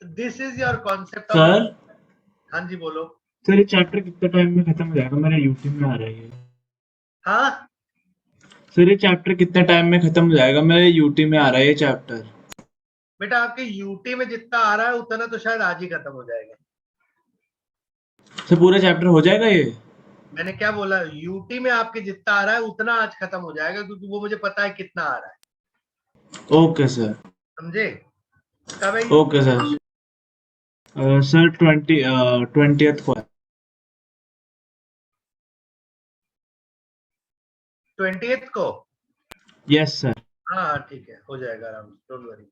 This is your concept of. Sir हाँ जी बोलो। Sir ये चैप्टर कितने टाइम में खत्म हो जाएगा? मेरे यूट्यूब में आ रहा है ये। हाँ सर ये चैप्टर कितने टाइम में खत्म हो जाएगा? मेरे यूट्यूब में आ रहा है ये चैप्टर। बेटा, आपके यूटी में जितना आ रहा है उतना तो शायद आज ही खत्म हो जाएगा। सर पूरा चैप्टर हो जाएगा ये? मैंने क्या बोला, यूटी में आपके जितना आ रहा है उतना आज खत्म हो जाएगा, क्योंकि वो मुझे पता है कितना आ रहा है। Okay sir. समझे? कब है? Okay sir. सर 20th को है। 20th को? Yes sir. हाँ ठीक है, हो जाएगा आराम से, डोंट वरी।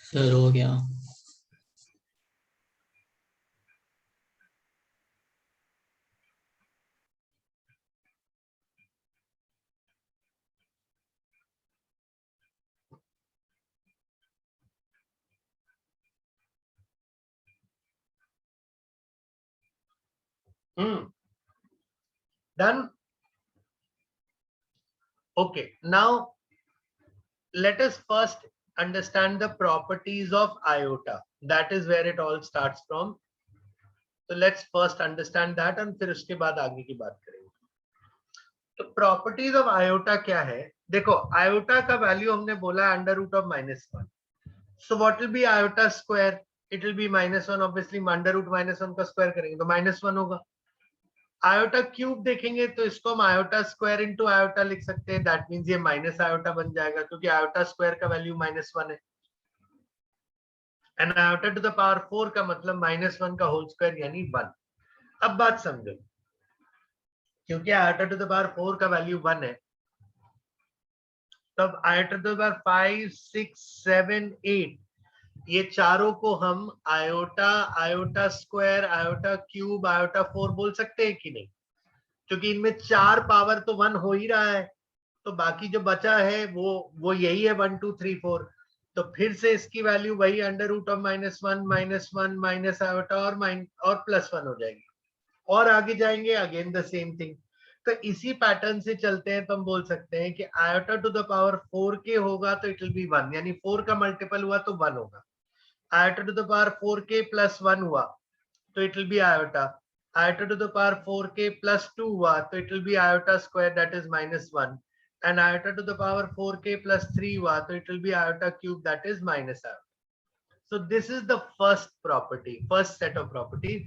सर हो गया। Done. Okay, now let us first understand the properties of iota. That is where it all starts from. So let's first understand that and फिर उसके बाद आगे की बात करेंगे। तो प्रॉपर्टीज ऑफ आयोटा क्या है? देखो, आयोटा का वैल्यू हमने बोला है under root of -1। So what will be iota square? It will be -1। Obviously under root -1 का स्क्वायर करेंगे तो -1 होगा। आयोटा क्यूब देखेंगे तो इसको हम आयोटा स्क्वायर इंटू आयोटा लिख सकते हैं। दैट मीन्स ये माइनस आयोटा बन जाएगा, क्योंकि आयोटा स्क्वायर का वैल्यू -1 है। And iota to the power 4 का मतलब -1 का होल स्क्वायर यानी 1। अब बात समझो, क्योंकि आयोटा टू द पावर 4 का वैल्यू 1 है, तब आयोटा टू द पावर 5, 6, 7, 8 ये चारों को हम iota, iota square, iota cube, iota 4 बोल सकते हैं कि नहीं? क्योंकि इनमें 4 पावर तो 1 हो ही रहा है, तो बाकी जो बचा है वो यही है 1, 2, 3, 4। तो फिर से इसकी वैल्यू वही under root of -1 minus iota और +1 हो जाएगी। और आगे जाएंगे अगेन द सेम थिंग। तो इसी पैटर्न से चलते हैं तो हम बोल सकते हैं कि आयोटा टू द पावर 4 के होगा तो इट विल बी 1, यानी 4 का मल्टीपल हुआ तो 1 होगा। Iota to the power 4k + 1 हुआ तो it will be iota. Iota to the power 4k + 2 हुआ तो it will be iota square, that is -1। And iota to the power 4k + 3 हुआ तो it will be iota cube, that is -iota. So this is the first property, first set of properties.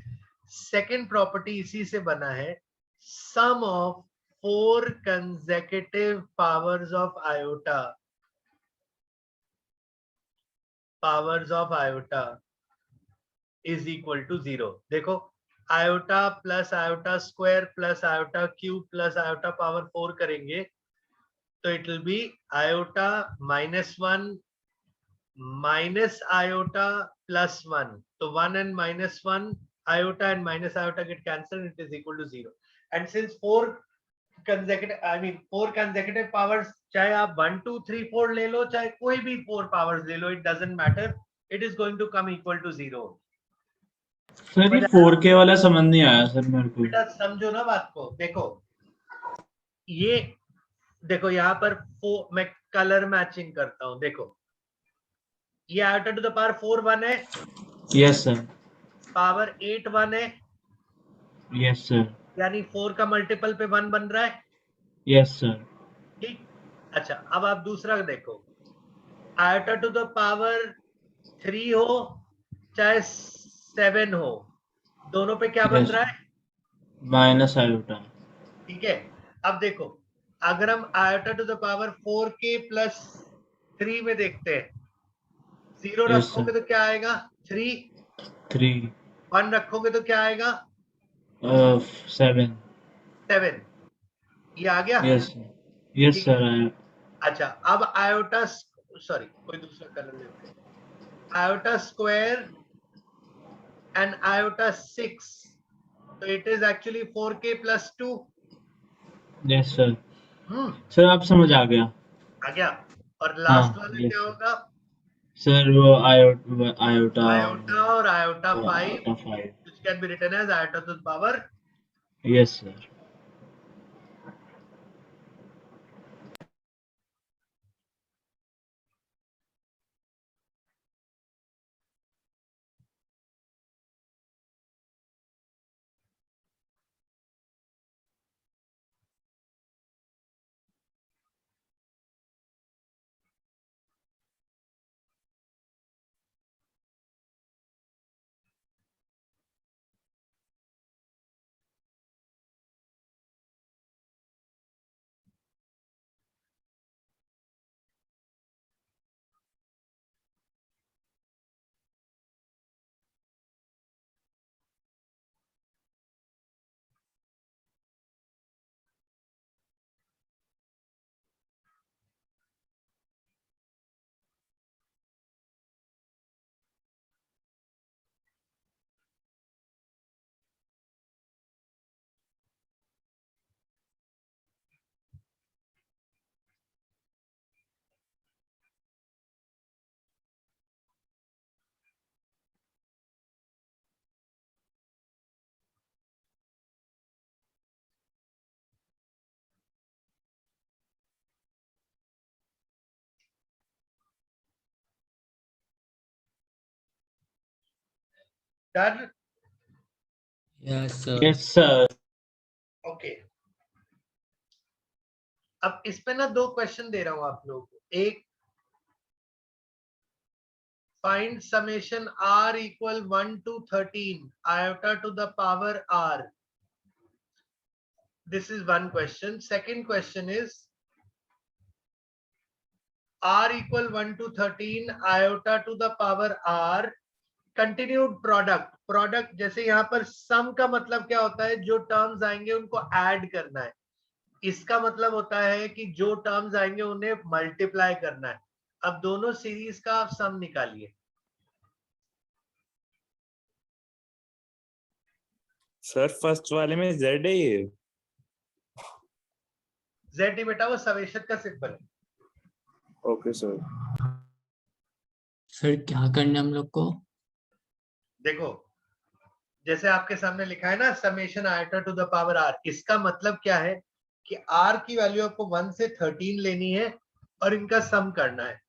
Second property इसी से बना है, sum of 4 consecutive powers of iota, is equal to 0। देखो, iota plus iota square plus iota cube plus iota power 4 करेंगे तो it will be iota -1 minus iota +1। तो 1 and -1, iota and minus iota get cancelled, it is equal to 0। And since 4 consecutive powers, चाहे आप 1, 2, 3, 4 ले लो, चाहे कोई भी 4 powers ले लो, it doesn't matter, it is going to come equal to 0। Sir ये 4K वाला समझ नहीं आया सर मेरे को। बेटा समझो ना बात को। देखो ये, देखो यहाँ पर मैं कलर मैचिंग करता हूँ। देखो ये आयोटा टू द पावर 4 1 है, यस सर। पावर 8 1 है, यस सर। यानी 4 का मल्टीपल पे 1 बन रहा है। Yes sir. ठीक। अच्छा, अब आप दूसरा देखो, आयोटा टू द पावर 3 हो चाहे 7 हो, दोनों पे क्या बन यस रहा है? Minus iota. ठीक है, अब देखो अगर हम iota to the power 4k plus 3 में देखते हैं, 0 यस रखोगे सर। तो क्या आएगा 3, 3 1 रखोगे तो क्या आएगा 7। 7, ये आ गया। Yes sir. यस ठीक है, सर। अच्छा अब आयोटा, सॉरी कोई दूसरा कलर लेते हैं, आयोटा स्क्वायर एंड आयोटा 6, तो it is actually 4k plus 2। Yes sir. Hmm, sir आप समझ आ गया। आ गया। और लास्ट हाँ वाला यस क्या सर। होगा, सर वो आयोटा आयोटा और iota 5, iota 5। which can be written as iota to the power। Yes sir. Done, yes sir. Yes sir. Okay. अब इस पे ना दो क्वेश्चन दे रहा हूं आप लोगों को, एक find summation r equal 1 to 13 iota to the power r, this is one question. Second question is r equal 1 to 13 iota to the power r continued product, product जैसे यहाँ पर सम का मतलब क्या होता है, जो टर्म्स आएंगे उनको ऐड करना है, इसका मतलब होता है कि जो टर्म्स आएंगे उन्हें मल्टीप्लाई करना है। अब दोनों सीरीज का आप सम निकालिए। सर फर्स्ट वाले में जेड है ये। जेड बेटा वो सवेशत का सिंबल है। Okay sir. सर क्या करना है हम लोग को? देखो जैसे आपके सामने लिखा है ना summation iota to the power R, इसका मतलब क्या है कि आर की वैल्यू आपको 1 से 13 लेनी है और इनका सम करना है।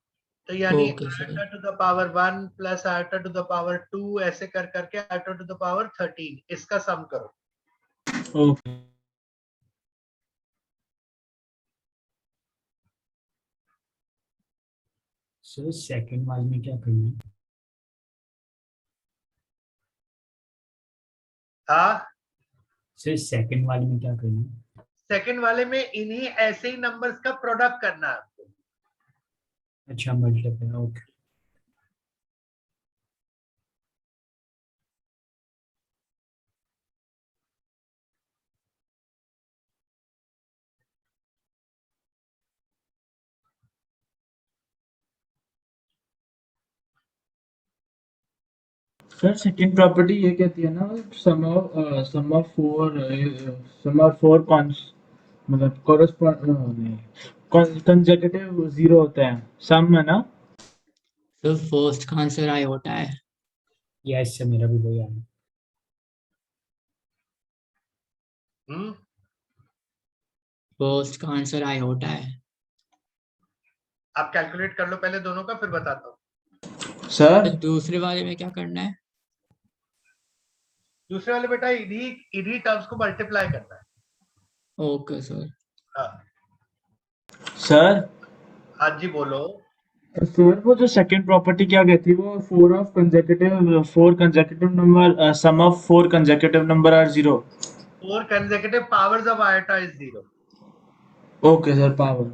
तो यानी okay sir. Iota to the power 1 plus iota to the power 2 ऐसे कर करके आयोटा टू द पावर 13 इसका सम करो। ओके सर सेकंड वाले में क्या करना है? हाँ, सर सेकंड वाले में क्या करना है? सेकंड वाले में इन्हीं ऐसे ही नंबर्स का प्रोडक्ट करना है आपको। अच्छा मतलब है, ओके। सर सेकंड प्रॉपर्टी ये कहती है ना, सम ऑफ फोर कॉन्स मतलब कंसेक्यूटिव जीरो होते हैं, सम है ना। सर फर्स्ट का आंसर आयोटा है। यस सर, मेरा भी वही आया। फर्स्ट का आंसर आयोटा है। आप कैलकुलेट कर लो पहले दोनों का, फिर बताता हूँ। सर सर दूसरे वाले में क्या करना है? दूसरे वाले बेटा इन्हीं इन्हीं टर्म्स को मल्टीप्लाई करना है। Okay sir. हाँ सर हाँ जी बोलो। सर वो जो सेकंड प्रॉपर्टी क्या कहती है, वो four consecutive number, sum of four consecutive number are zero. 4 consecutive powers of iota is 0. Okay sir, power.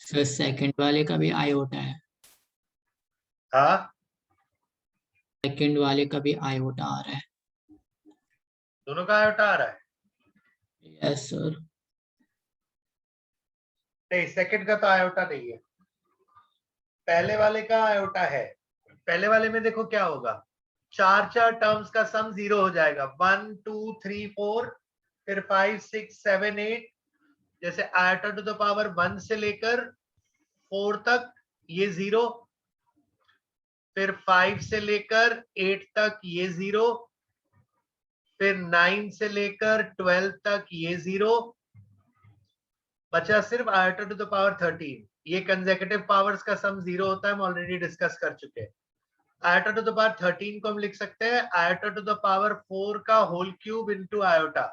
Sir second वाले का भी आयोटा है। हाँ, सेकंड वाले का भी आयोटा आ रहा है। दोनों का आयोटा आ रहा है। Yes sir. नहीं, सेकंड का तो आयोटा नहीं है, पहले वाले का आयोटा है। पहले वाले में देखो क्या होगा, 4 टर्म्स का सम 0 हो जाएगा, 1 2 3 4, फिर 5 6 7 8, जैसे आयोटा टू द पावर 1 से लेकर 4 तक ये 0, फिर 5 से लेकर 8 तक ये 0, फिर 9 से लेकर 12 तक ये 0, बचा सिर्फ आयोटा टू द पावर 13। ये कंसेक्यूटिव पावर्स का सम 0 होता है, हम ऑलरेडी डिस्कस कर चुके हैं। आयोटा टू द पावर 13 को हम लिख सकते हैं आयोटा टू द पावर 4 का whole cube into iota.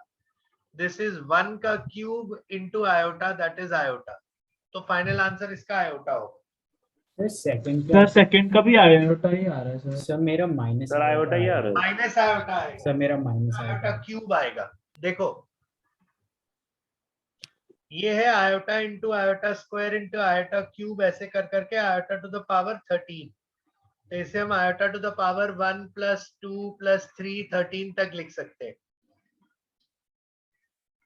This is 1 का cube into iota, that is iota. तो फाइनल आंसर इसका आयोटा होगा। सर सेकंड सर का सेकंड का भी आयोटा ही आ रहा है सर। सर मेरा माइनस सर आयोटा ही आ रहा है। माइनस आयोटा आएगा, सर मेरा माइनस आयोटा आएगा। क्यूब आएगा। देखो ये है iota into iota square into iota cube, ऐसे कर करके आयोटा टू द पावर 13। तो इसे हम आयोटा टू द पावर 1 + 2 + 3 13 तक लिख सकते हैं।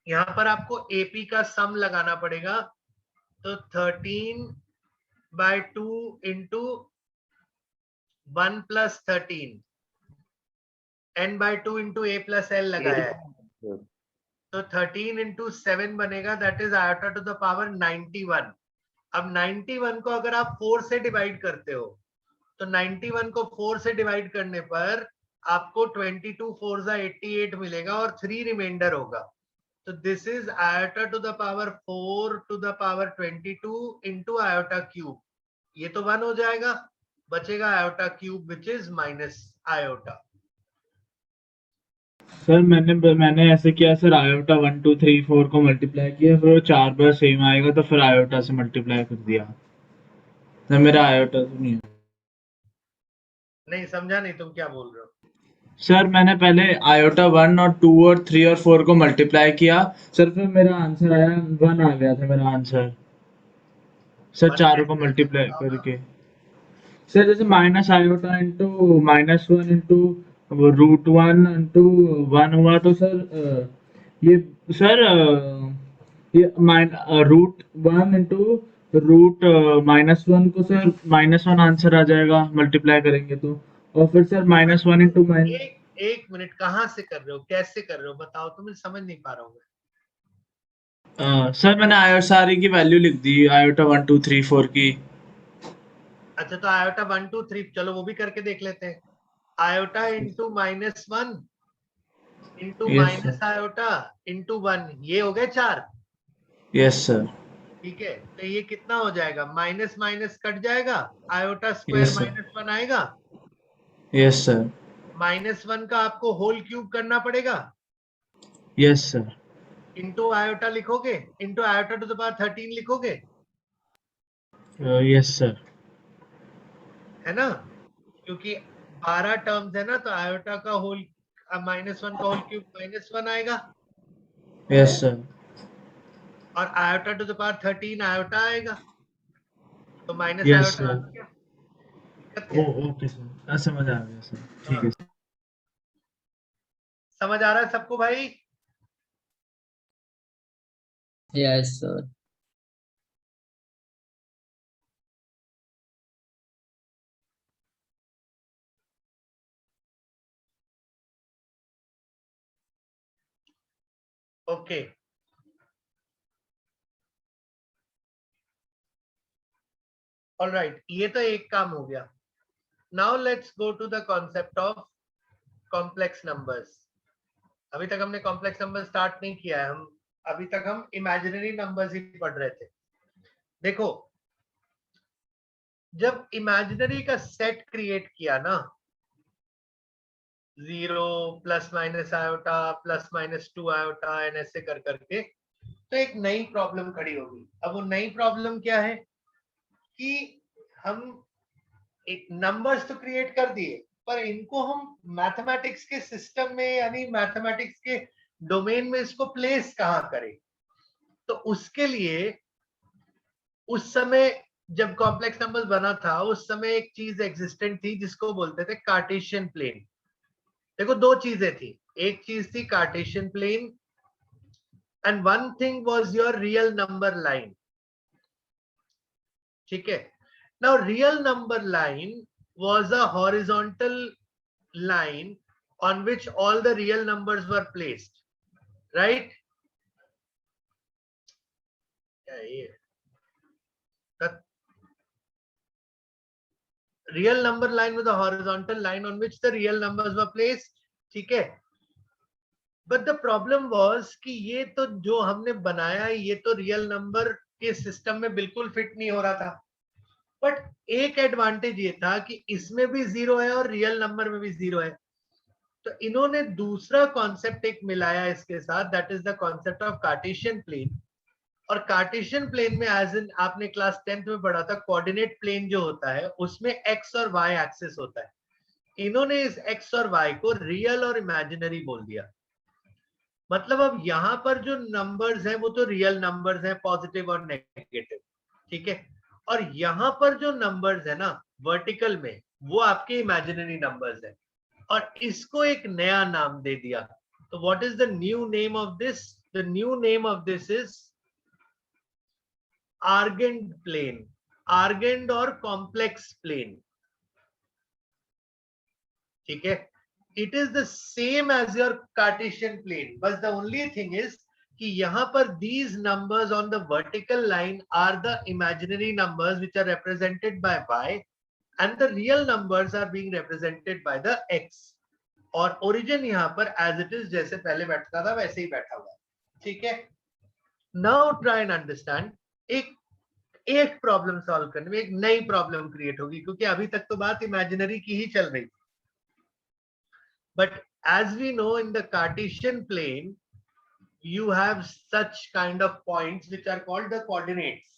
यहाँ पर आपको एपी का सम लगाना पड़ेगा, तो 13/2 into 1 + 13, n/2 into a + l लगाया है, तो 13 इंटू 7 बनेगा, that is iota to the power 91। अब 91 को अगर आप 4 से डिवाइड करते हो, तो 91 को 4 से डिवाइड करने पर आपको 22 4 88 मिलेगा और 3 रिमाइंडर होगा। तो this is iota to the power 4 to the power 22 into iota cube. ये तो 1 हो जाएगा, बचेगा iota cube which is minus iota. Sir मैंने ऐसे किया सर, आयोटा 1 2 3 4 को मल्टीप्लाई किया, फिर वो 4 बार सेम आएगा तो फिर आयोटा से मल्टीप्लाई कर दिया। सर मेरा आयोटा तो नहीं है। नहीं समझा, नहीं तुम क्या बोल रहे हो। सर मैंने पहले आयोटा 1 और 2 और 3 और 4 को मल्टीप्लाई किया सर, फिर मेरा आंसर आया 1 आ गया था मेरा आंसर सर, वन चारों को कैसे आया मल्टीप्लाई बताओ ना। करके। सर जैसे minus iota into -1 into √1 into 1 हुआ तो सर ये सर ये √1 इंटू √-1 को सर -1 आंसर आ जाएगा मल्टीप्लाई करेंगे तो, और फिर सर -1 इंटू एक मिनट, कहाँ से कर रहे हो, कैसे कर रहे हो बताओ, तो मैं समझ नहीं पा रहा हूँ। सर मैंने आयोटा सारी की वैल्यू लिख दी, आयोटा 1 2 3 4 की। अच्छा तो आयोटा 1 2 3 चलो वो भी करके देख लेते हैं। Iota into -1 into yes minus sir, iota into 1, ये हो गए 4। यस सर, ठीक है, तो ये कितना हो जाएगा, माइनस माइनस कट जाएगा, आयोटा स्क्वायर यस सर, -1 आएगा। यस सर, -1 का आपको होल क्यूब करना पड़ेगा, यस सर, इंटू आयोटा लिखोगे, into iota to the power 13 लिखोगे, यस सर, है ना, क्योंकि 12 टर्म्स है ना, तो आयोटा का होल -1 का होल क्यूब -1 आएगा, यस सर, और iota to the power 13 iota आएगा। तो माइनस यस आयोटा सर। आ गया, दिक्कत क्या है? ओके सर, समझ आ गया सर, ठीक है। समझ आ रहा है सबको भाई? Yes, sir. ओके, ऑलराइट, ये तो एक काम हो गया। Now let's go to the concept of complex numbers. अभी तक हमने कॉम्प्लेक्स नंबर स्टार्ट नहीं किया है, हम अभी तक हम इमेजिनरी नंबर्स ही पढ़ रहे थे। देखो, जब इमेजिनरी का सेट क्रिएट किया ना, 0 plus minus iota plus minus 2 iota n ऐसे कर करके, तो एक नई प्रॉब्लम खड़ी होगी। अब वो नई प्रॉब्लम क्या है कि हम एक नंबर्स तो क्रिएट कर दिए, पर इनको हम मैथमेटिक्स के सिस्टम में यानी मैथमेटिक्स के डोमेन में इसको प्लेस कहां करें। तो उसके लिए उस समय जब कॉम्प्लेक्स नंबर्स बना था, उस समय एक चीज एग्जिस्टेंट थी जिसको बोलते थे कार्टेशियन प्लेन। देखो, दो चीजें थी, एक चीज थी Cartesian plane and one thing was your real number line. ठीक है, now real number line was a horizontal line on which all the real numbers were placed, right? The real number line was a horizontal line on which the real numbers were placed, ठीक है। But the problem was कि ये तो जो हमने बनाया ये तो रियल नंबर के सिस्टम में बिल्कुल फिट नहीं हो रहा था। बट एक एडवांटेज ये था कि इसमें भी जीरो है और रियल नंबर में भी जीरो है। तो इन्होंने दूसरा कॉन्सेप्ट एक मिलाया इसके साथ, that is the concept of Cartesian plane. और कार्टेशियन प्लेन में एज इन आपने क्लास 10th में पढ़ा था, कोऑर्डिनेट प्लेन जो होता है उसमें एक्स और वाई एक्सिस होता है। इन्होंने इस एक्स और वाई को रियल और इमेजिनरी बोल दिया। मतलब अब यहाँ पर जो नंबर्स हैं वो तो रियल नंबर्स हैं, पॉजिटिव और नेगेटिव, ठीक है। और यहाँ पर जो नंबर्स है ना वर्टिकल में, वो आपके इमेजिनरी नंबर्स हैं। और इसको एक नया नाम दे दिया। तो what is the new name of this? The new name of this is Argand plane, Argand और कॉम्प्लेक्स प्लेन, ठीक है। It is the same as your Cartesian plane, बस द ओनली थिंग इज कि यहाँ पर these numbers on the vertical line are the imaginary numbers which are represented by y and the real numbers are being represented by the x। और origin यहाँ पर as it is जैसे पहले बैठता था वैसे ही बैठा हुआ है, ठीक है। नाउ ट्राई एंड अंडरस्टैंड, एक प्रॉब्लम सॉल्व करने में एक नई प्रॉब्लम क्रिएट होगी, क्योंकि अभी तक तो बात इमेजिनरी की ही चल रही थी। But as we know in the Cartesian plane you have such kind of points which are called the coordinates,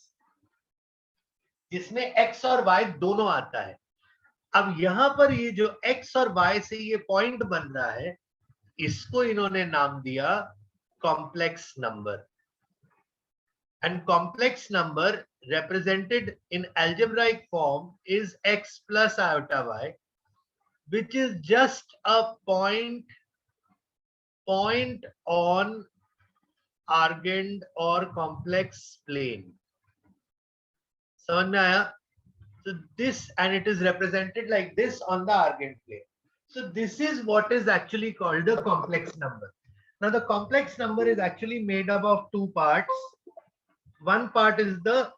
जिसमें x और y दोनों आता है। अब यहां पर ये जो x और y से ये पॉइंट बन रहा है, इसको इन्होंने नाम दिया complex number. And complex number represented in algebraic form is x plus iota y, which is just a point on argand or complex plane। समझ में आया? So this, and it is represented like this on the argand plane. So this is what is actually called the complex number. Now the complex number is actually made up of two parts. One part is the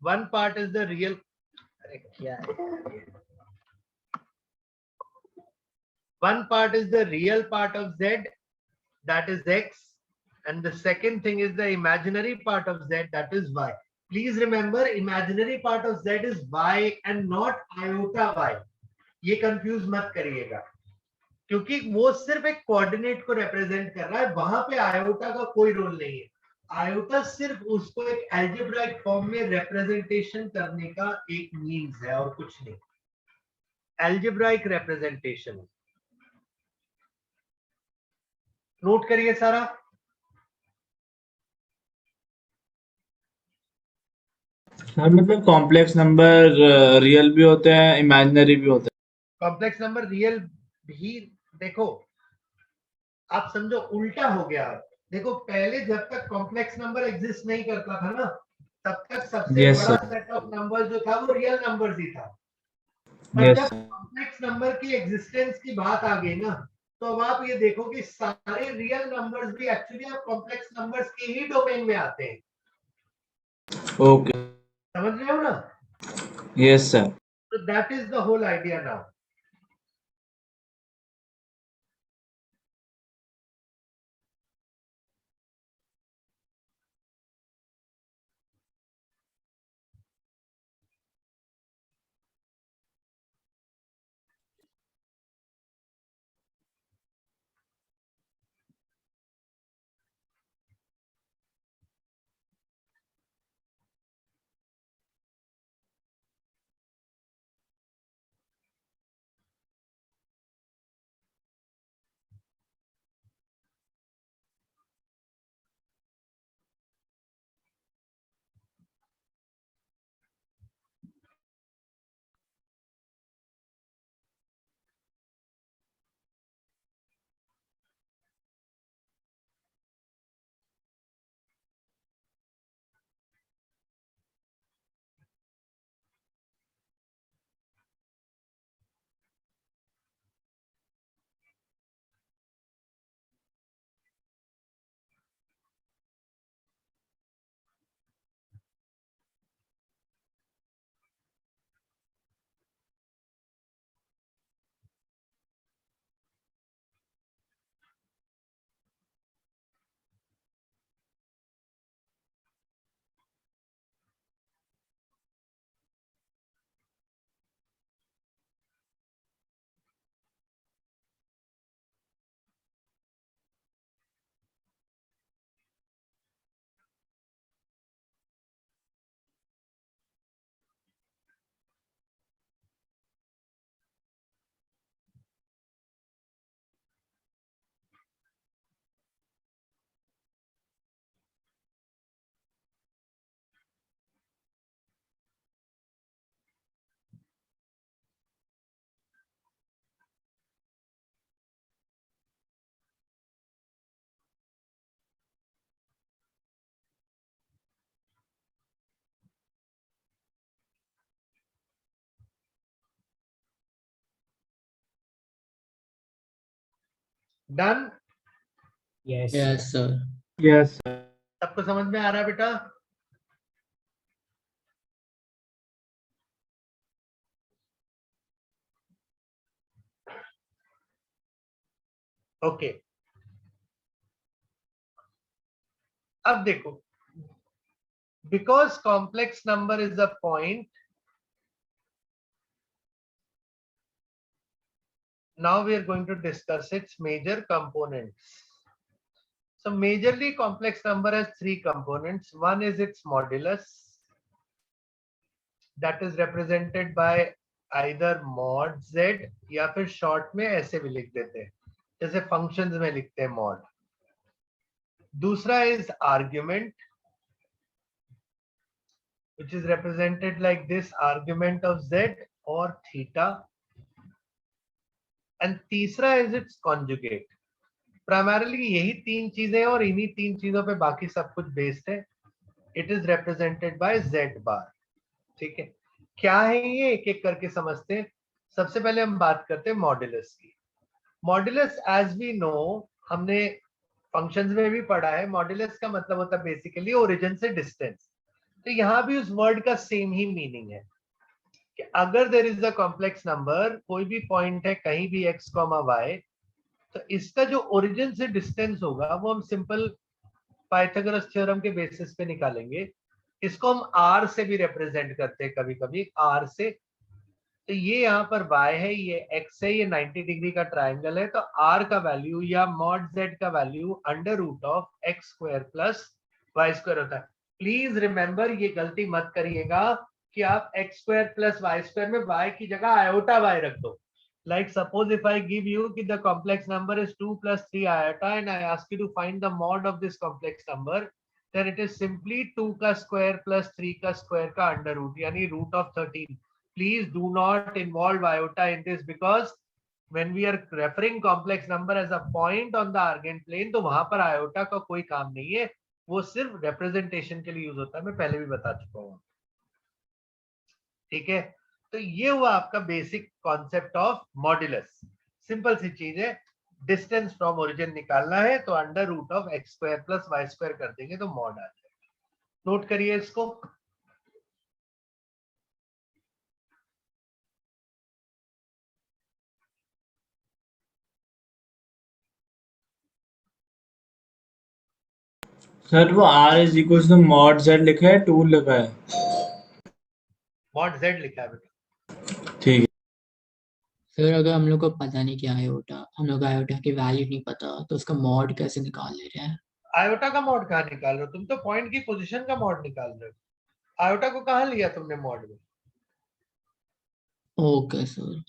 real, one part is the real part of z, that is x, and the second thing is the imaginary part of z, that is y. Please remember, imaginary part of z is y and not iota y. ये confuse मत करिएगा, क्योंकि वो सिर्फ एक coordinate को represent कर रहा है, वहां पे आयोटा का कोई रोल नहीं है। आयोटा सिर्फ उसको एक एल्जेब्राइक फॉर्म में रिप्रेजेंटेशन करने का एक मीन्स है और कुछ नहीं, एल्जेब्राइक रिप्रेजेंटेशन। नोट करिए सारा। सर मतलब कॉम्प्लेक्स नंबर रियल भी होते हैं, इमेजिनरी भी होते कॉम्प्लेक्स नंबर रियल भी, देखो आप समझो उल्टा हो गया। देखो पहले जब तक कॉम्प्लेक्स नंबर एग्जिस्ट नहीं करता था ना, तब तक हैं। सबसे यस बड़ा सर, सेट ऑफ नंबर जो था वो रियल नंबर्स ही था। पर यस जब कॉम्प्लेक्स नंबर की एग्जिस्टेंस की बात आ गई ना, तो अब आप ये देखो कि सारे रियल नंबर्स भी एक्चुअली आप कॉम्प्लेक्स नंबर्स के ही डोमेन में आते हैं। ओके, समझ रहे हो ना? Yes sir. तो that is the whole idea now. Done? Yes, Yes, sir. sir. Yes सबको समझ में आ रहा है बेटा? ओके, अब देखो, because complex number is a point, now we are going to discuss its major components. So majorly complex number has three components. One is its modulus, that is represented by either mod z या फिर short में ऐसे भी लिख देते हैं जैसे functions में लिखते हैं mod. दूसरा is argument, which is represented like this, argument of z or theta. And तीसरा is its conjugate. प्राइमरली यही तीन चीजें और इन्हीं तीन चीजों पे बाकी सब कुछ बेस्ड है. It is represented by z bar. ठीक है, क्या है ये एक एक करके समझते हैं. सबसे पहले हम बात करते हैं मॉड्यूलस की. मॉड्यूलस एज वी नो, हमने फंक्शंस में भी पढ़ा है. मॉड्यूलस का मतलब होता है बेसिकली ओरिजिन से डिस्टेंस. तो यहाँ भी उस वर्ड का सेम ही मीनिंग है कि अगर there is a complex number, कोई भी पॉइंट है कहीं भी x, y, तो इसका जो ओरिजिन से डिस्टेंस होगा वो हम सिंपल पाइथागोरस थ्योरम के बेसिस पे निकालेंगे. इसको हम r से भी रिप्रेजेंट करते हैं कभी कभी, r से. तो ये यहाँ पर y है, ये x है, ये 90 डिग्री का ट्राइंगल है. तो r का वैल्यू या मॉड z का value under root of x square plus y square होता है. प्लीज रिमेंबर, ये गलती मत करिएगा कि आप x square plus y square में y की जगह आयोटा y रख दो. Like suppose if I give you that the complex number is 2 plus 3 iota and I ask you to find the mod of this complex number, then it is simply 2 का square plus 3 का square का under root, यानी root of 13. Please do not involve iota in this because when we are referring complex number as a point on the Argand plane, तो वहां पर iota का कोई काम नहीं है, वो सिर्फ representation के लिए यूज होता है, मैं पहले भी बता चुका हूँ. ठीक है, तो ये हुआ आपका basic concept of modulus. Simple सी चीज है, डिस्टेंस फ्रॉम ओरिजिन निकालना है तो under root of x square plus y square कर देंगे तो मॉड आ जाएगा. नोट करिए इसको. सर वो r is equal to mod z लिखा है 2 लिखा है. मॉड जेड लिखा है बेटा. ठीक है सर अगर हम लोग को पता नहीं क्या आयोटा, हम लोग आयोटा की वैल्यू नहीं पता, तो उसका मॉड कैसे निकाल ले रहे हैं? आयोटा का मॉड कहाँ निकाल रहे हो तुम? तो पॉइंट की पोजीशन का मॉड निकाल रहे हो. आयोटा को कहाँ लिया तुमने मॉड में? Okay sir.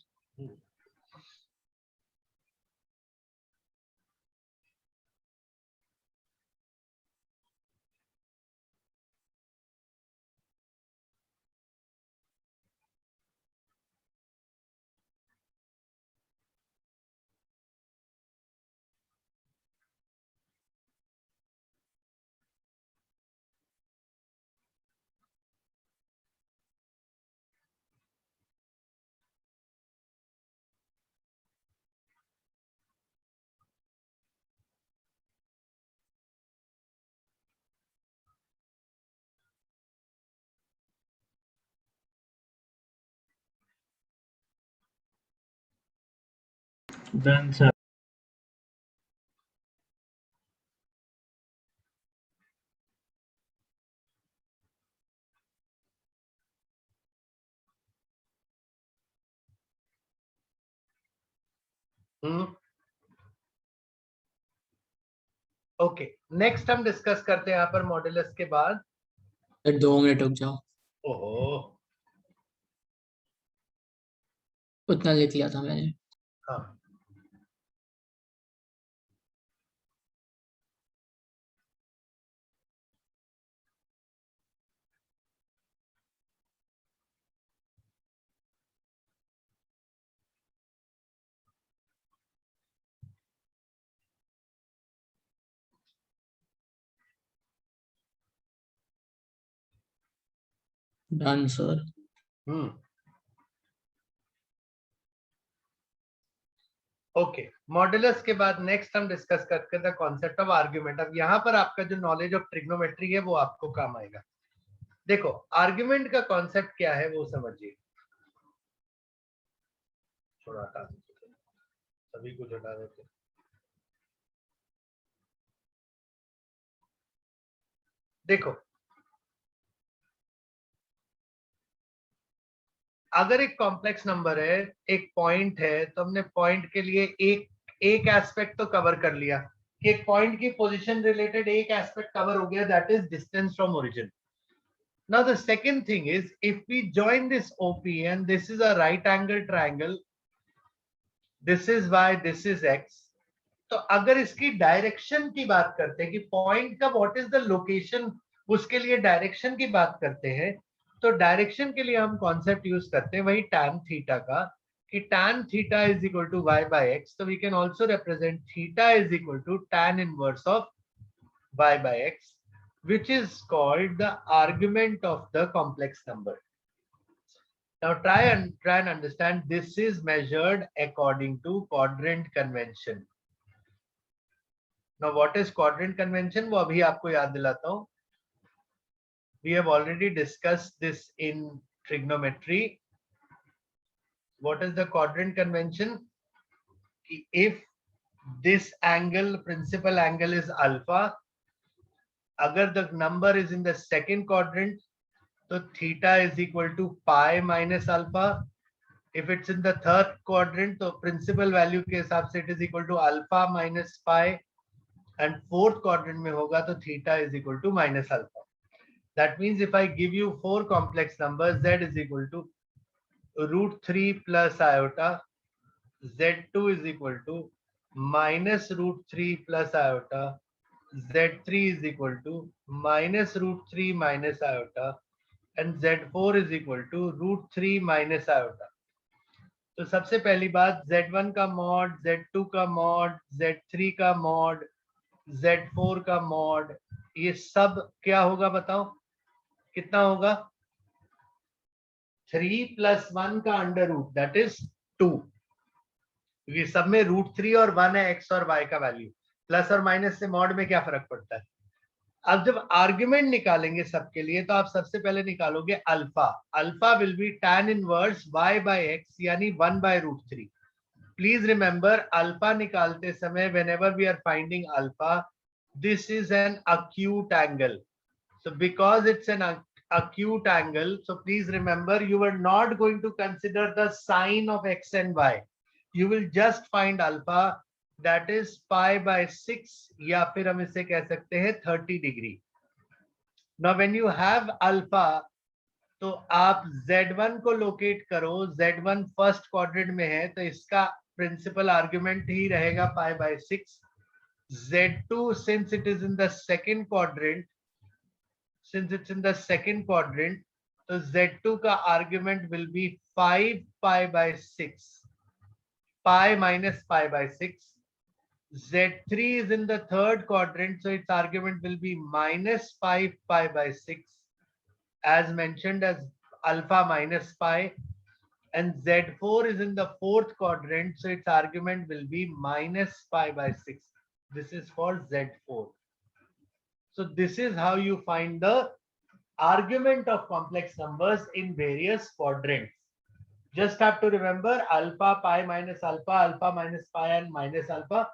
Done sir. Okay, next हम डिस्कस करते हैं यहाँ पर मॉड्यूलस के बाद. सर 2 मिनट रुक जाओ, ओहो, उतना लिख लिया था मैंने. हाँ. Done sir. ओके, मॉड्यूलस के बाद नेक्स्ट हम डिस्कस करते हैं द कॉन्सेप्ट ऑफ आर्ग्यूमेंट. अब यहाँ पर आपका जो नॉलेज ऑफ ट्रिग्नोमेट्री है वो आपको काम आएगा. देखो, आर्ग्यूमेंट का कॉन्सेप्ट क्या है वो समझिए. थोड़ा हटा देते, सभी कुछ हटा देते. देखो, अगर एक कॉम्प्लेक्स नंबर है, एक पॉइंट है, तो हमने पॉइंट के लिए एक एस्पेक्ट तो कवर कर लिया कि एक पॉइंट की पोजीशन रिलेटेड एक एस्पेक्ट कवर हो गया, that is distance from origin. Now the second thing is, if we join this OP and this is a right angle triangle, this is y, this is x, तो अगर इसकी direction की बात करते हैं कि पॉइंट का व्हाट इज द लोकेशन, उसके लिए डायरेक्शन की बात करते हैं, तो डायरेक्शन के लिए हम कॉन्सेप्ट यूज करते हैं वही tan थीटा का, कि tan theta is equal to y by x. तो we can also represent theta is equal to tan inverse of y by x, which is called the argument of the complex number. Now try and understand, this is measured according to quadrant convention. Now what is quadrant convention, वो अभी आपको याद दिलाता हूँ. We have already discussed this in trigonometry. What is the quadrant convention? If this angle, principal angle is alpha, अगर the number is in the second quadrant, तो theta is equal to pi minus alpha. If it's in the third quadrant, तो principal value के हिसाब से it is equal to alpha minus pi, and fourth quadrant में होगा तो theta is equal to minus alpha. That means if I give you 4 complex numbers, z is equal to √3 plus iota, z2 is equal to minus √3 plus iota, Z3 is equal to minus root 3 minus iota and Z4 is equal to root 3 minus iota. तो सबसे पहली बात Z1 का mod, Z2 का mod, Z3 का mod, Z4 का mod, ये सब क्या होगा बताओ, कितना होगा? 3 प्लस 1 का अंडर रूट दैट इज 2, क्योंकि सब में रूट 3 और 1 है x और y का वैल्यू, प्लस और माइनस से मॉड में क्या फर्क पड़ता है? अब जब आर्ग्यूमेंट निकालेंगे सबके लिए तो आप सबसे पहले निकालोगे alpha. Alpha will be tan inverse y by x यानी 1 बाय रूट 3. प्लीज रिमेंबर अल्फा निकालते समय whenever we are finding alpha, this is an acute angle. So because it's an acute angle, so please remember you are not going to consider the sine of x and y. You will just find alpha, that is pi by 6 या फिर हम इसे कह सकते हैं 30 degree. Now when you have alpha, तो आप Z1 को लोकेट करो. Z1 फर्स्ट क्वाड्रेंट में है तो इसका प्रिंसिपल आर्ग्यूमेंट ही रहेगा pi by 6. Z2 since it is in the second quadrant, so Z2 का argument will be 5 pi by 6, pi minus pi by 6. Z3 is in the third quadrant, so its argument will be minus 5 pi by 6, as mentioned as alpha minus pi. And Z4 is in the fourth quadrant, so its argument will be minus pi by 6. This is for Z4. So this is how you find the argument of complex numbers in various quadrants. Just have to remember alpha, pi minus alpha, alpha minus pi and minus alpha.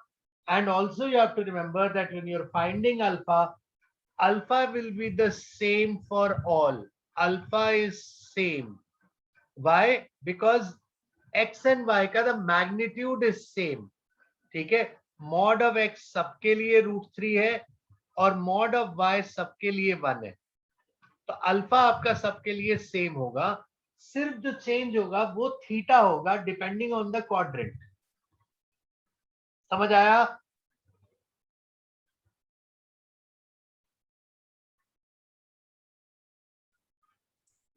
And also you have to remember that when you're finding alpha, alpha will be the same for all. Alpha is same. Why? Because x and y का the magnitude is same. ठीक है, mod of x सबके लिए √3 है और mod of y सबके लिए 1 है. तो अल्फा आपका सबके लिए सेम होगा, सिर्फ जो चेंज होगा वो थीटा होगा डिपेंडिंग ऑन द क्वाड्रेंट. समझ आया?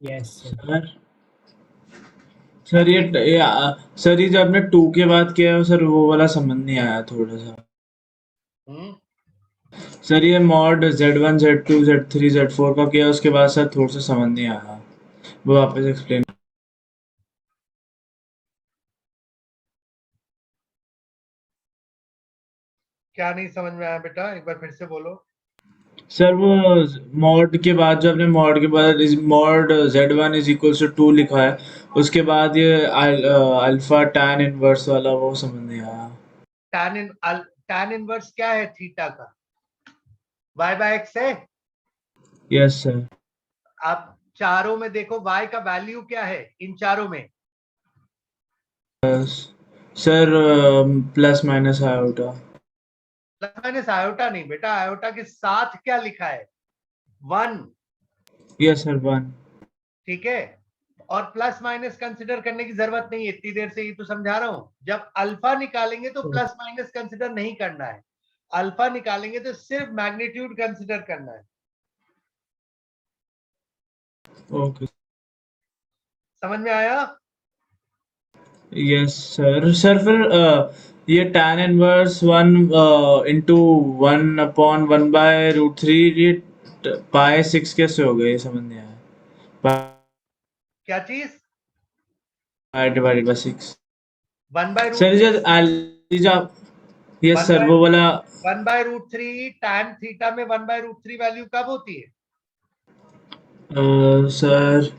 Yes, sir. सर सर ये जो आपने 2 के बाद किया है सर वो वाला समझ नहीं आया थोड़ा सा. सर ये mod Z1 Z2 Z3 Z4 का किया उसके बाद सर थोड़ा सा समझ नहीं आया, वो वापस एक्सप्लेन. क्या नहीं समझ में आया बेटा, एक बार फिर से बोलो. सर वो मॉड के बाद जो आपने मॉड के बाद mod Z1 is equal to 2 लिखा है, उसके बाद ये अल्फा tan इनवर्स वाला वो समझ नहीं आया. tan इनवर्स क्या है थीटा का? y बाय x है. Yes sir. आप चारों में देखो y का वैल्यू क्या है इन चारों में? Sir plus minus iota. Plus minus iota नहीं बेटा, आयोटा के साथ क्या लिखा है? 1. Yes sir 1. ठीक है, और प्लस माइनस कंसिडर करने की जरूरत नहीं है, इतनी देर से ही तो समझा रहा हूं. जब अल्फा निकालेंगे तो प्लस माइनस कंसिडर नहीं करना है, अल्फा निकालेंगे तो सिर्फ मैग्नीट्यूड कंसिडर करना है. ओके. समझ में आया? Yes sir. सर फिर ये tan inverse 1 into 1 upon 1 by √3 ये पाई 6 कैसे हो गए, ये समझ नहीं आया. क्या चीज? Pi divided by 6. 1 बाय सर जो यस सर वो वाला 1 बाय √3 tan थीटा में 1 बाय √3 वैल्यू कब होती है? सर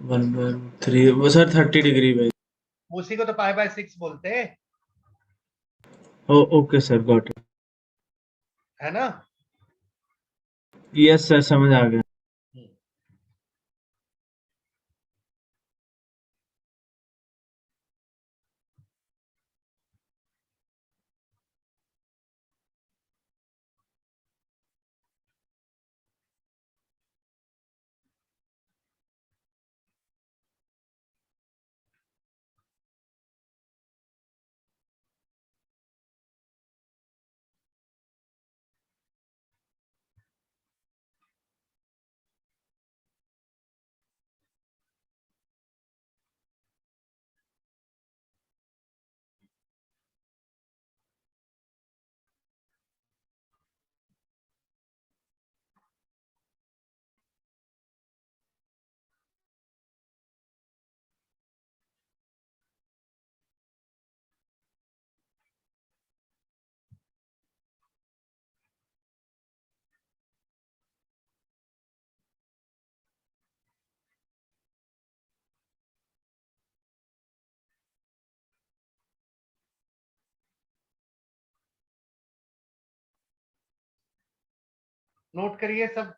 1 बाय √3 वो सर 30 डिग्री भाई. उसी को तो पाई बाय 6 बोलते हैं, ओके सर गॉट इट. है ना? यस सर समझ आ गया. नोट करिए सब।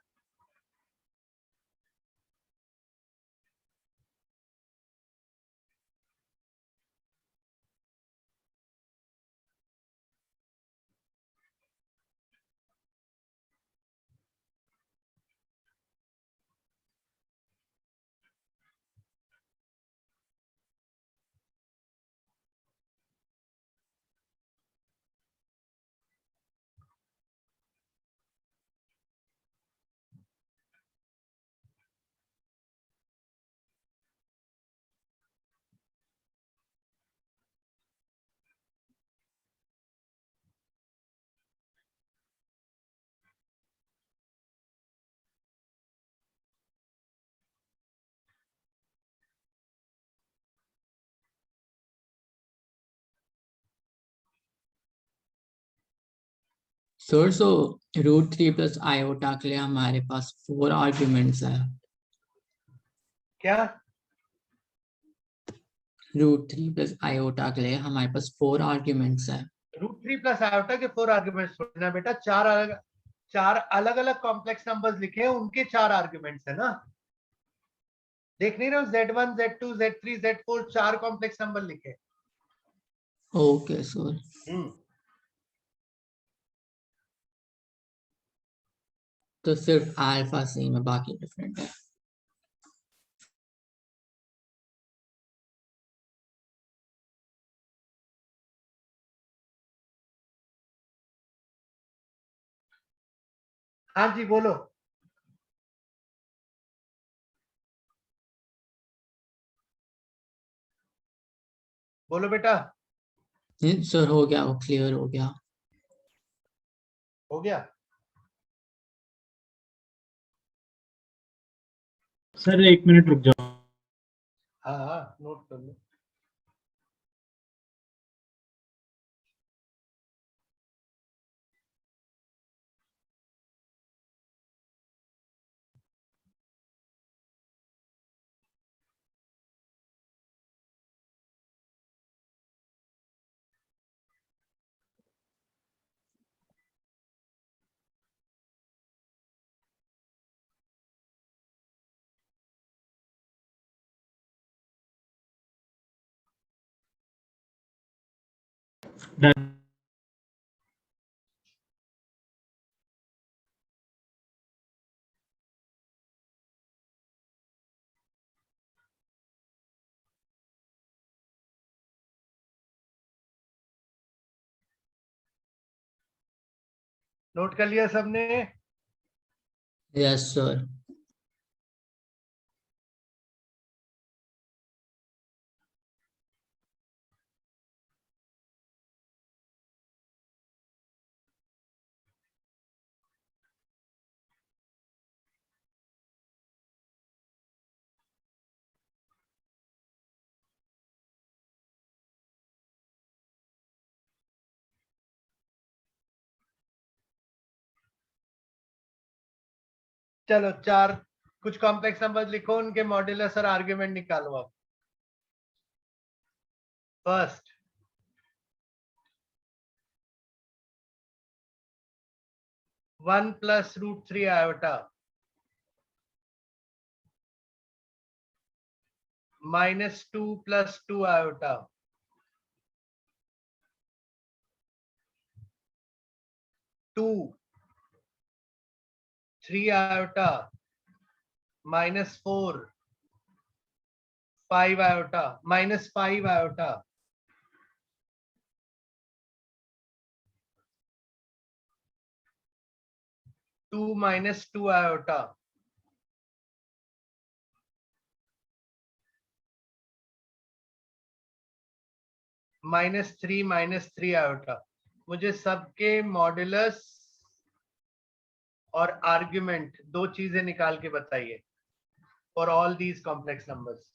सर सो √3 प्लस आयोटा के लिए हमारे पास 4 आर्ग्यूमेंट्स है। क्या? √3 प्लस आयोटा के लिए हमारे पास 4 आर्ग्यूमेंट्स है। √3 प्लस आयोटा के 4 आर्ग्यूमेंट्स थोड़ी ना बेटा, चार अलग अलग कॉम्प्लेक्स नंबर्स लिखे हैं, उनके 4 आर्ग्यूमेंट्स है ना। देख नहीं रहे हो, Z1 Z2 Z3 Z4 4 complex number लिखे। Okay sir. तो सिर्फ अल्फा सेम है, बाकी डिफरेंट है। हाँ जी बोलो। बोलो बेटा। सर हो गया, वो क्लियर हो गया। हो गया। सर 1 मिनट रुक जाओ। हाँ हाँ नोट कर लो। डन। नोट कर लिया सबने? Yes sir. चलो चार कुछ कॉम्प्लेक्स नंबर लिखो, उनके मॉड्यूलस और आर्ग्यूमेंट निकालो अब। First 1 plus √3 iota -2 plus 2 iota 2 3 iota -4 5 iota -5 iota 2 -2 iota -3 iota. मुझे सबके मॉड्यूलस और आर्ग्यूमेंट दो चीजें निकाल के बताइए for all these complex numbers.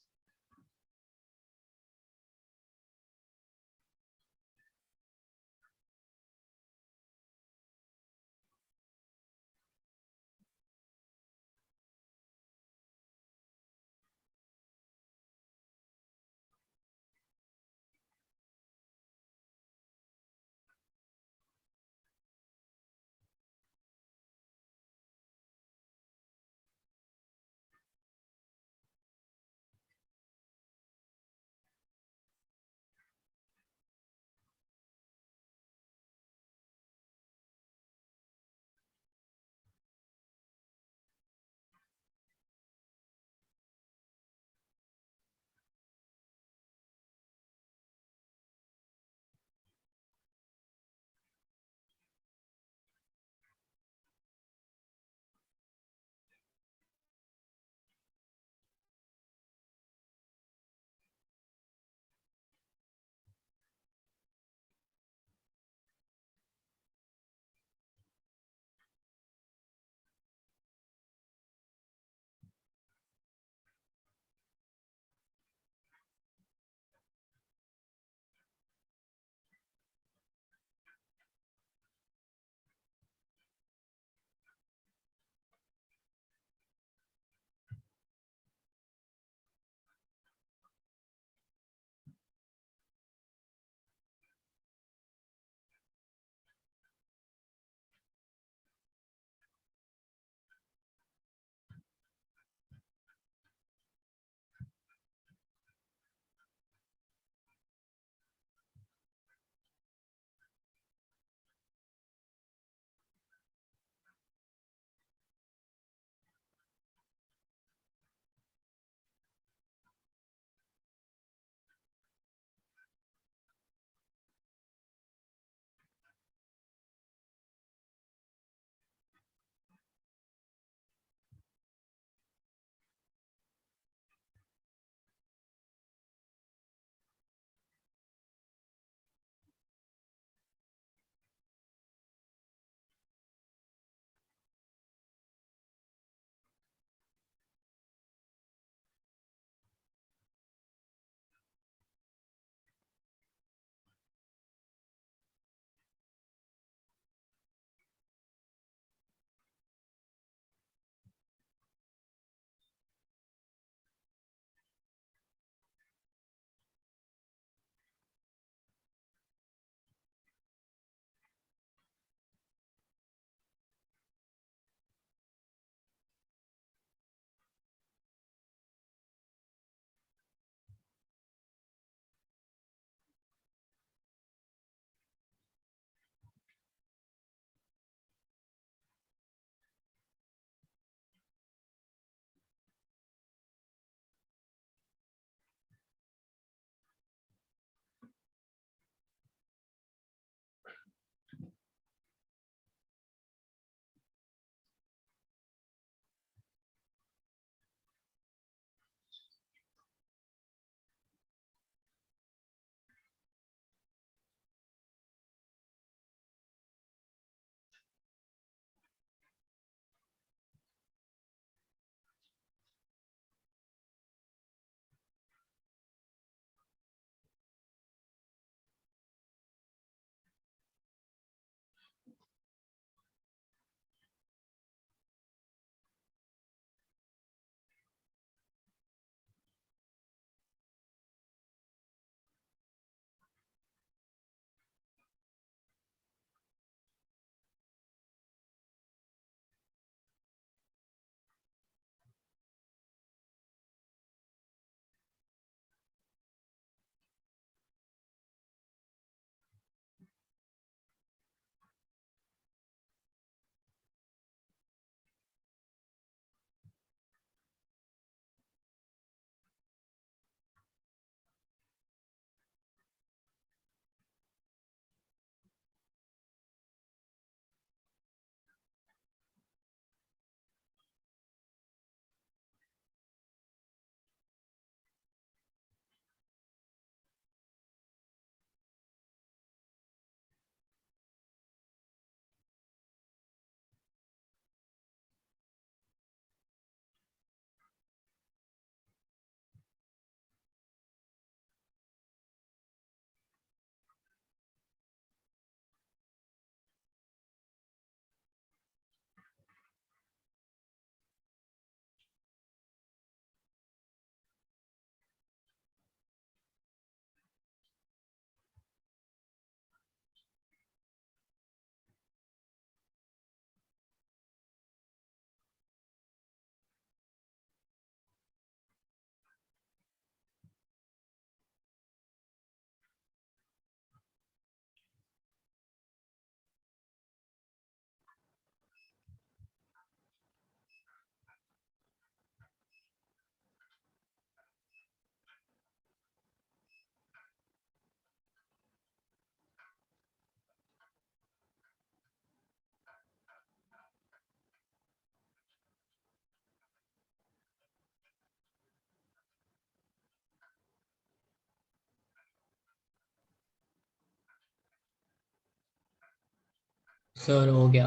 Sir हो गया।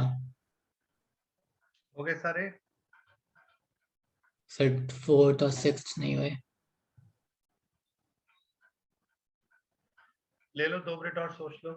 हो गए सारे? सर 4th और 6th नहीं हुए। ले लो 2 मिनट और सोच लो।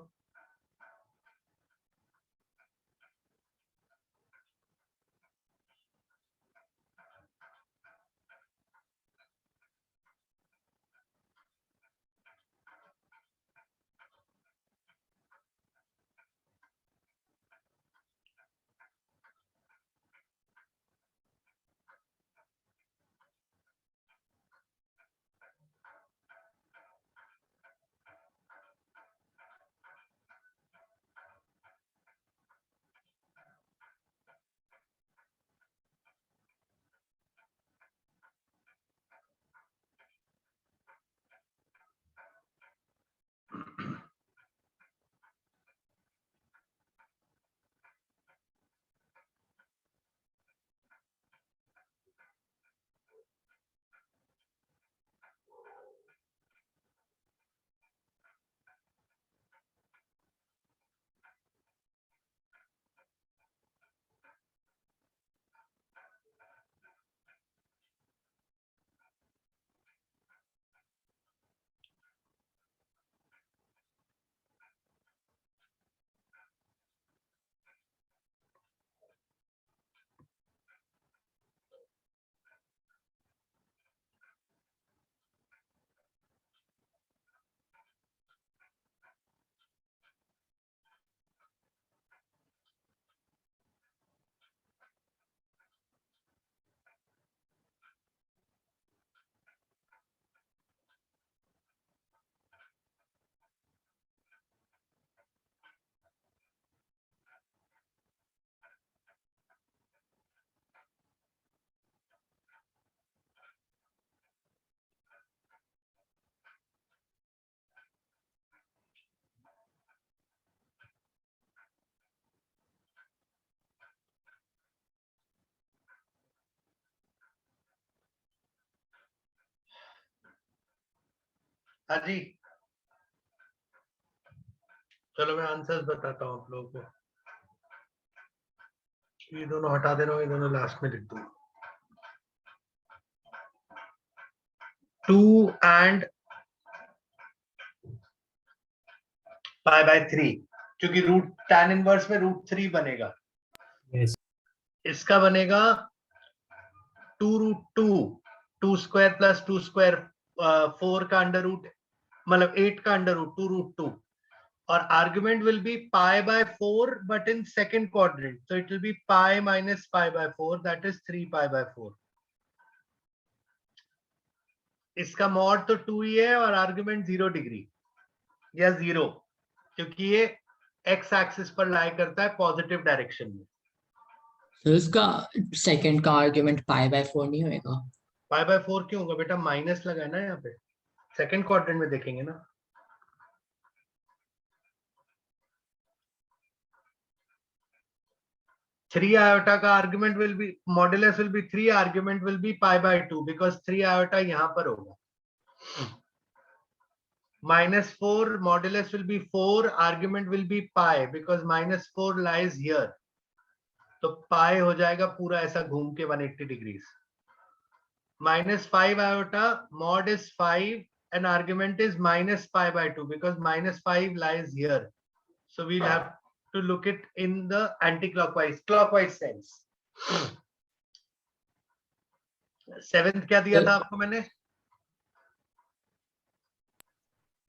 हाँ जी, चलो मैं आंसर्स बताता हूँ आप लोगों को। ये दोनों हटा दे रहा हूँ, ये दोनों लास्ट में लिख दूँ। 2 and पाई बाय 3, क्योंकि रूट tan इनवर्स में √3 बनेगा। Yes. इसका बनेगा 2√2 स्क्वायर प्लस 2 स्क्वायर 4 का अंडर रूट, मतलब 8 का अंडर रूट 2√2, और argument will be pi by 4 but in second quadrant, so it will be pi minus pi by 4, that is 3 pi by 4। इसका mod तो 2 ही है और आर्गुमेंट 0 डिग्री या 0, क्योंकि ये एक्स एक्सिस पर लाई करता है पॉजिटिव डायरेक्शन में। तो इसका सेकंड का आर्ग्यूमेंट π/4 नहीं होएगा? पाई बाय 4 क्यों होगा बेटा? माइनस लगा है ना यहाँ पे, सेकंड क्वाड्रेंट में देखेंगे ना। थ्री आयोटा का argument will be, modulus will be 3, argument will be π/2, because 3 iota यहाँ पर होगा। -4 modulus will be 4, argument will be pi, because -4 lies here, तो पाई हो जाएगा पूरा ऐसा घूम के 180 degrees. -5 iota, mod is 5 and argument is -π/2, because -5 lies here, so we'll have to look it in the clockwise sense। 7th क्या दिया था आपको मैंने?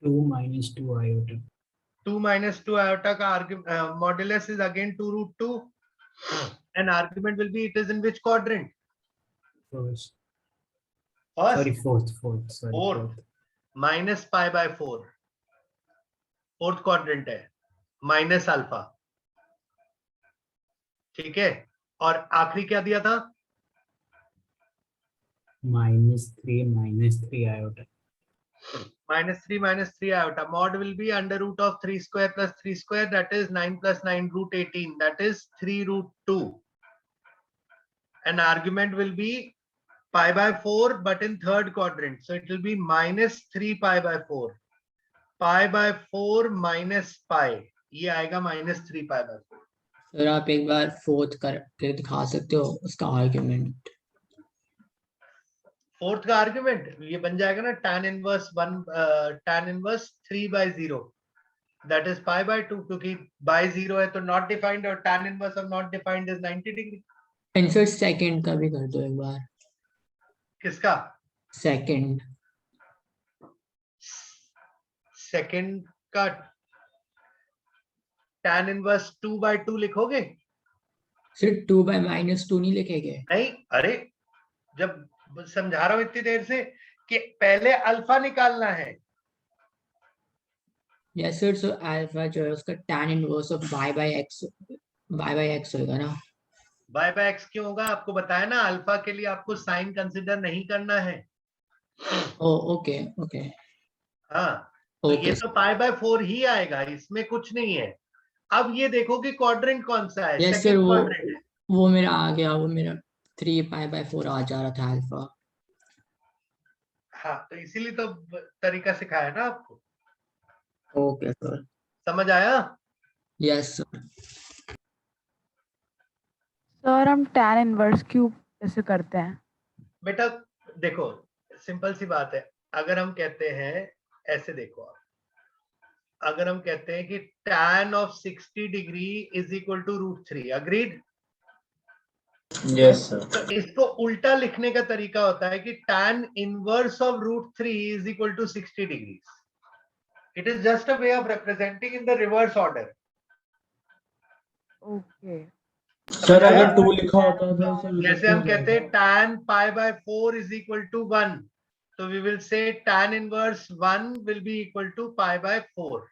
2 minus 2 iota. 2 minus 2 iota का modulus is again 2√2, and argument will be, it is in which quadrant? First. First? Sorry, fourth. Sorry, Fourth. -π/4, fourth quadrant है, minus alpha, ठीक है। और आखिरी क्या दिया था? -3 iota. -3 iota, mod will be under root of 3 square plus 3 square, that is 9 plus 9 √18, that is 3√2, and argument will be π/4 but in third quadrant, so it will be -3 π/4, π/4 minus pi, ये आएगा -3 π/4। Sir आप एक बार fourth करके दिखा सकते हो उसका argument? Fourth का आर्ग्यूमेंट ये बन जाएगा ना tan inverse 3/0 that is pi by 2, क्योंकि बाय 0 है तो नॉट डिफाइंड और tan inverse of not defined is 90 degree. Answer second का भी कर दो एक बार। किसका? सेकंड सेकंड का tan इनवर्स 2/2 लिखोगे? सिर्फ 2/-2 नहीं लिखेंगे? नहीं, अरे जब समझा रहा हूं इतनी देर से कि पहले अल्फा निकालना है। यस सर, सो अल्फा जो है उसका tan इनवर्स ऑफ y/x होगा ना? बाय बाय एक्स क्यों होगा? आपको बताया ना, अल्फा के लिए आपको साइन कंसिडर नहीं करना है। ओ ओके ओके हाँ, तो ये ओके तो पाई बाय 4 ही आएगा, इसमें कुछ नहीं है। अब ये देखो कि क्वाड्रेंट कौन सा है, यस सर, सेकंड क्वाड्रेंट है। वो मेरा आ गया, वो मेरा 3π/4 आ जा रहा था अल्फा। हाँ, तो इसीलिए तो तरीका सिखाया ना आपको। Okay sir. समझ आया? Yes sir. सर हम tan इनवर्स क्यूब कैसे करते हैं? बेटा देखो, सिंपल सी बात है। अगर हम कहते हैं, ऐसे देखो आप, अगर हम कहते हैं कि tan of 60 degree is equal to √3, agreed? Yes sir. तो इसको उल्टा लिखने का तरीका होता है कि tan inverse of √3 is equal to 60 degree. It is just a way of representing in the reverse order. Okay sir अगर 2 लिखा होता तो सर जैसे हम कहते हैं tan π/4 इज इक्वल टू 1, तो we will say tan inverse 1 will be equal to π/4।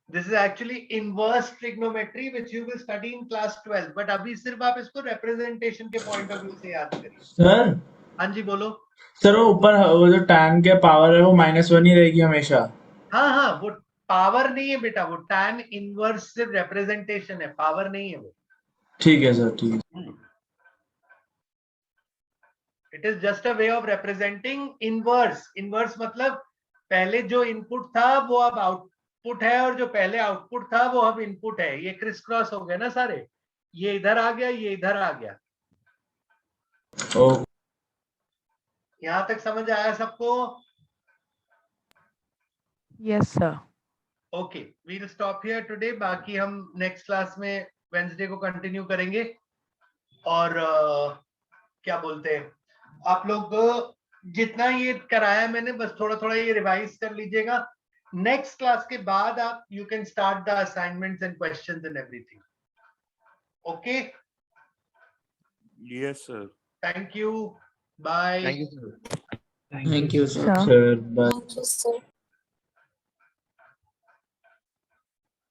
This is actually inverse trigonometry which you will study in class 12, but अभी सिर्फ आप इसको रिप्रेजेंटेशन के पॉइंट ऑफ व्यू से याद करिए। सर। हाँ जी बोलो। सर वो ऊपर वो जो tan के पावर है वो -1 ही रहेगी हमेशा? हाँ हाँ, वो पावर नहीं है बेटा, वो tan इनवर्स सिर्फ रिप्रेजेंटेशन है, पावर नहीं है वो। ठीक है सर, ठीक है। It is just a way of representing inverse. Inverse मतलब पहले जो इनपुट था वो अब आउटपुट है, और जो पहले आउटपुट था वो अब इनपुट है। ये क्रिस क्रॉस हो गए ना सारे, ये इधर आ गया, ये इधर आ गया। ओ यहां तक समझ आया सबको? Yes sir. Okay, we will stop here today. बाकी हम नेक्स्ट क्लास में वेंसडे को कंटिन्यू करेंगे। और क्या बोलते हैं, आप लोग जितना ये कराया मैंने बस थोड़ा थोड़ा ये रिवाइज कर लीजिएगा। नेक्स्ट क्लास के बाद आप you can start the assignments and questions and everything. Okay, Yes, sir. Thank you, bye. Thank you sir. Sir bye. Thank you, sir.